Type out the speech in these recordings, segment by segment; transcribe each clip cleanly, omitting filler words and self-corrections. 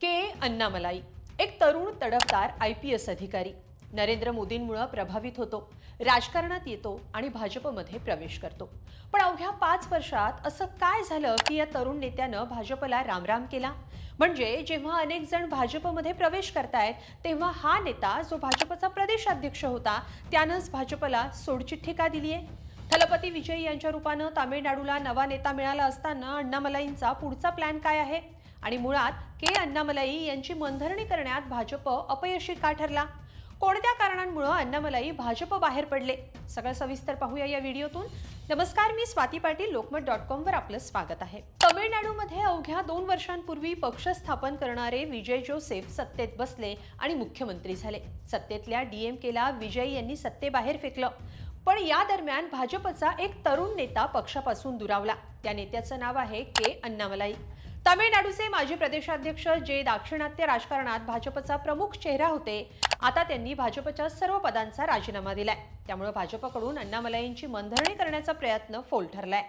के अन्नामलाई एक तरुण तडफदार IPS अधिकारी नरेंद्र मोदींमुळे प्रभावित होतो, राजकारणात येतो आणि भाजपमध्ये प्रवेश करतो। पण अवघ्या 5 वर्षात असं काय झालं की या तरुण नेत्यानं भाजपला रामराम केला? म्हणजे जेव्हा अनेक जण भाजपमध्ये प्रवेश करतायत तेव्हा हा नेता जो भाजपचा प्रदेशाध्यक्ष होता त्यानंच भाजपला सोडचिठ्ठी का दिलीये? थलपती विजय यांच्या रूपानं तामिळनाडूला नवा नेता मिळाला असताना अण्णामलाईंचा पुढचा प्लॅन काय आहे? आणि मुळात के अण्णामलाई यांची मनधरणी करण्यात भाजप अपयशी का ठरला? कोणत्या कारणांमुळे अण्णामलाई भाजप बाहेर पडले? सगळं सविस्तर पाहूया या व्हिडिओतून। नमस्कार, मी स्वाती पाटील, लोकमत.com वर आपलं स्वागत आहे। तमिळनाडूमध्ये अवघ्या 2 वर्षांपूर्वी पक्ष स्थापन करणारे विजय जोसेफ सत्तेत बसले आणि मुख्यमंत्री झाले। सत्तेतल्या DMKला विजय यांनी सत्तेबाहेर फेकलं। पण या दरम्यान भाजपचा एक तरुण नेता पक्षापासून दुरावला। त्या नेत्याचं नाव आहे के अण्णामलाई। तामिळनाडूचे माजी प्रदेशाध्यक्ष जे दाक्षिणात्य राजकारणात भाजपचा प्रमुख चेहरा होते, आता त्यांनी भाजपच्या सर्व पदांचा राजीनामा दिलाय। त्यामुळे भाजपकडून अण्णामलाईंची मनधरणी करण्याचा प्रयत्न फोल ठरलाय।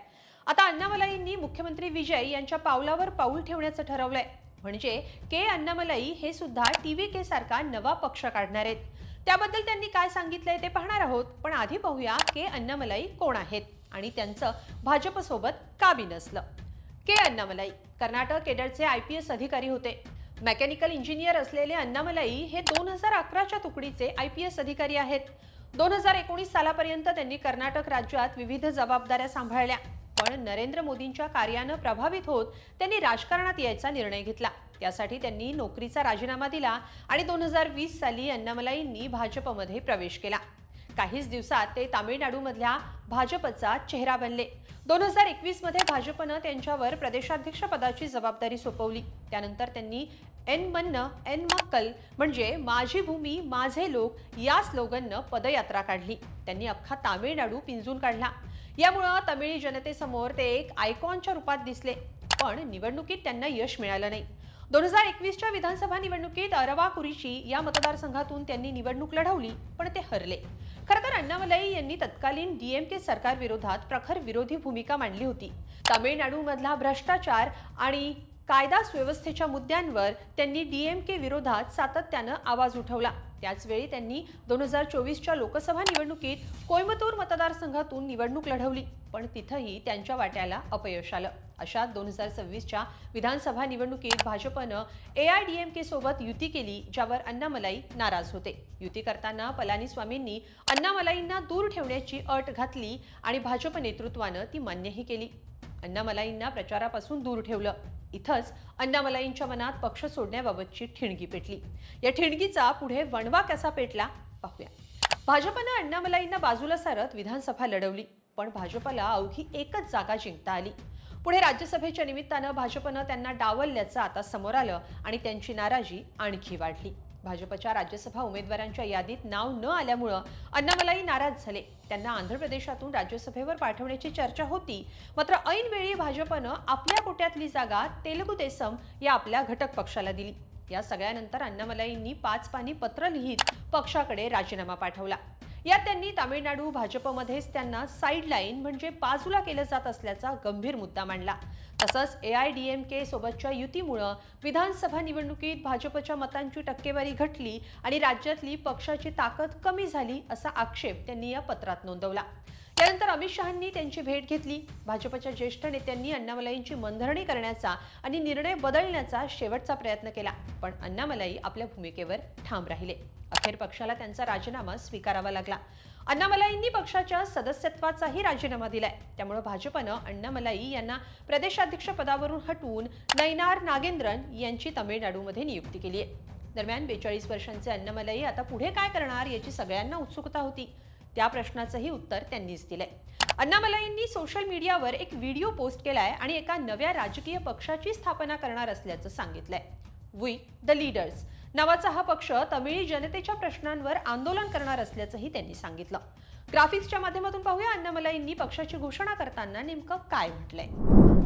आता अण्णामलाईंनी मुख्यमंत्री विजय यांच्या पावलावर पाऊल ठेवण्याचं ठरवलंय। म्हणजे के अण्णामलाई हे सुद्धा TVK सारखा नवा पक्ष काढणार आहेत। त्याबद्दल त्यांनी काय सांगितलंय ते पाहणार आहोत। पण आधी पाहूया के अण्णामलाई कोण आहेत आणि त्यांचं भाजपसोबत का बिनसलं। के अण्णामलाई कर्नाटक केडरचे IPS अधिकारी होते। मेकॅनिकल इंजिनियर असलेले अण्णामलाई हे 2011च्या तुकडीचे IPS अधिकारी आहेत। 2019 सालापर्यंत त्यांनी कर्नाटक राज्यात विविध जबाबदाऱ्या सांभाळल्या। पण नरेंद्र मोदींच्या कार्यानं प्रभावित होत त्यांनी राजकारणात यायचा निर्णय घेतला। त्यासाठी त्यांनी नोकरीचा राजीनामा दिला आणि 2020 साली अण्णामलाईंनी भाजपमध्ये प्रवेश केला। काहीच दिवसात ते तामिळनाडूमधल्या भाजपचा चेहरा बनले। 2021 मध्ये भाजपनं त्यांच्यावर प्रदेशाध्यक्ष पदाची जबाबदारी सोपवली। त्यानंतर त्यांनी एन मन्न एन मक्कल म्हणजे माझी भूमी माझे लोक या स्लोगननं पदयात्रा काढली। त्यांनी अख्खा तामिळनाडू पिंजून काढला। यामुळे तमिळी जनतेसमोर ते एक आयकॉनच्या रूपात दिसले। पण निवडणुकीत त्यांना यश मिळालं नाही। 2021च्या विधानसभा निवडणुकीत अरवाकुरिची या मतदारसंघातून त्यांनी निवडणूक लढवली, पण ते हरले। खरं तर अण्णामलाई यांनी तत्कालीन DMK सरकार विरोधात प्रखर विरोधी भूमिका मांडली होती। तामिळनाडूमधला भ्रष्टाचार आणि कायदा सुव्यवस्थेच्या मुद्द्यांवर त्यांनी DMK विरोधात सातत्यानं आवाज उठवला। त्याचवेळी त्यांनी 2024च्या लोकसभा निवडणुकीत कोयंबतूर मतदारसंघातून निवडणूक लढवली, पण तिथंही त्यांच्या वाट्याला अपयश आलं। अशात 2026च्या विधानसभा निवडणुकीत भाजपनं AIADMK सोबत युती केली, ज्यावर अण्णामलाई नाराज होते। युती करताना पलानीस्वामींनी अण्णामलाईंना दूर ठेवण्याची अट घातली आणि भाजप नेतृत्वानं ती मान्यही केली। अण्णामलाईंना प्रचारापासून दूर ठेवलं। इथंच अण्णामलाईंच्या मनात पक्ष सोडण्याबाबतची ठिणगी पेटली। या ठिणगीचा पुढे वणवा कसा पेटला पाहूया। भाजपनं अण्णामलाईंना बाजूला सारत विधानसभा लढवली, पण भाजपला अवघी एकच जागा जिंकता आली। पुढे राज्यसभेच्या निमित्तानं भाजपनं त्यांना डावलल्याचं आता समोर आलं आणि त्यांची नाराजी आणखी वाढली। भाजपच्या राज्यसभा उमेदवारांच्या यादीत नाव न आल्यामुळे अण्णामलाई नाराज झाले। त्यांना आंध्र प्रदेशातून राज्यसभेवर पाठवण्याची चर्चा होती, मात्र ऐनवेळी भाजपनं आपल्या कोट्यातली जागा तेलुगू देसम या आपल्या घटक पक्षाला दिली। या सगळ्यानंतर अण्णामलाईंनी 5 पानी पत्र लिहित पक्षाकडे राजीनामा पाठवला। यात त्यांनी तामिळनाडू भाजपमध्येच त्यांना साईडलाईन म्हणजे बाजूला केलं जात असल्याचा गंभीर मुद्दा मांडला। तसंच AIADMK सोबतच्या युतीमुळे विधानसभा निवडणुकीत भाजपच्या मतांची टक्केवारी घटली आणि राज्यातली पक्षाची ताकद कमी झाली असा आक्षेप त्यांनी या पत्रात नोंदवला। त्यानंतर अमित शहांनी त्यांची भेट घेतली। भाजपच्या ज्येष्ठ नेत्यांनी अण्णामलाईंची मनधरणी करण्याचा आणि निर्णय बदलण्याचा शेवटचा प्रयत्न केला, पण अण्णामलाई आपल्या भूमिकेवर ठाम राहिले। अखेर पक्षाला त्यांचा राजीनामा स्वीकारावा लागला। अण्णामलाईंनी पक्षाच्या सदस्यत्वाचाही राजीनामा दिलाय। त्यामुळे भाजपनं अण्णामलाई यांना प्रदेशाध्यक्ष पदावरून हटवून नयनार नागेंद्रन यांची तामिळनाडूमध्ये नियुक्ती केली आहे। दरम्यान 42 वर्षांचे अण्णामलाई आता पुढे काय करणार याची सगळ्यांना उत्सुकता होती। त्या प्रश्नाचंही उत्तर त्यांनीच दिलंय। अण्णामलाईंनी सोशल मीडियावर एक व्हिडिओ पोस्ट केलाय आणि एका नव्या राजकीय पक्षाची स्थापना करणार असल्याचं सांगितलंय। वी द लीडर्स नावाचा हा पक्ष तमिळी जनतेच्या प्रश्नांवर आंदोलन करणार असल्याचंही त्यांनी सांगितलं। ग्राफिक्सच्या माध्यमातून पाहूया अण्णामलाईंनी पक्षाची घोषणा करताना नेमकं काय म्हटलंय।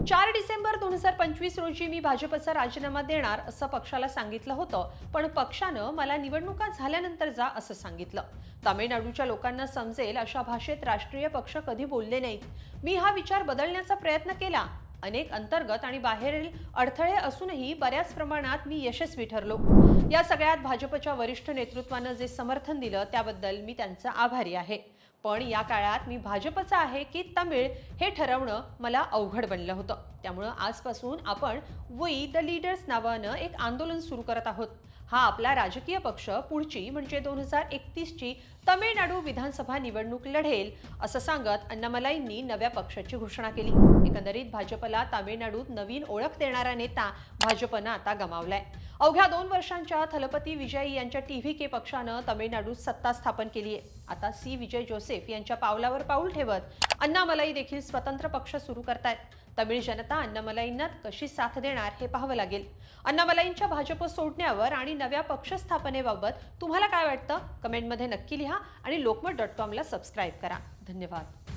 4 डिसेंबर 2025 रोजी मी भाजपचा राजीनामा देणार असं पक्षाला सांगितलं होतं, पण पक्षानं मला निवडणुका झाल्यानंतर जा असं सांगितलं। तामिळनाडूच्या लोकांना समजेल अशा भाषेत राष्ट्रीय पक्ष कधी बोलले नाहीत। मी हा विचार बदलण्याचा प्रयत्न केला अनेक अंतर्गत आणि बाहेरील अडथळे असूनही बऱ्याच प्रमाणात मी यशस्वी ठरलो। या सगळ्यात भाजपच्या वरिष्ठ नेतृत्वाने जे समर्थन दिलं त्याबद्दल मी त्यांचा आभारी आहे। पण या काळात मी भाजपचा आहे की तमिळ हे ठरवणं मला अवघड बनलं होतं। त्यामुळे आजपासून आपण वी द लीडर्स नावानं एक आंदोलन सुरू करत आहोत। हा आपला राजकीय पक्ष पुढची म्हणजे 2031 ची तमिळनाडू विधानसभा निवडणूक लढेल असं सांगत अण्णामलाईंनी नव्या पक्षाची घोषणा केली। एकंदरीत भाजपला तामिळनाडूत नवीन ओळख देणारा नेता भाजपनं आता गमावलाय। अवघ्या 2 वर्षांच्या थलपती विजय यांच्या टीव्हीके पक्षानं तमिळनाडूत सत्ता स्थापन केली आहे। आता सी विजय जोसेफ यांच्या पावलावर पाऊल ठेवत अण्णामलाई देखील स्वतंत्र पक्ष सुरू करतायत। तमिळ जनता अण्णामलाईंना कशी साथ देणार हे पाहावं लागेल। अण्णामलाईंच्या भाजप सोडण्यावर आणि नव्या पक्ष स्थापनेबाबत तुम्हाला काय वाटतं कमेंटमध्ये नक्की लिहा आणि lokmat.com ला सबस्क्राइब करा। धन्यवाद।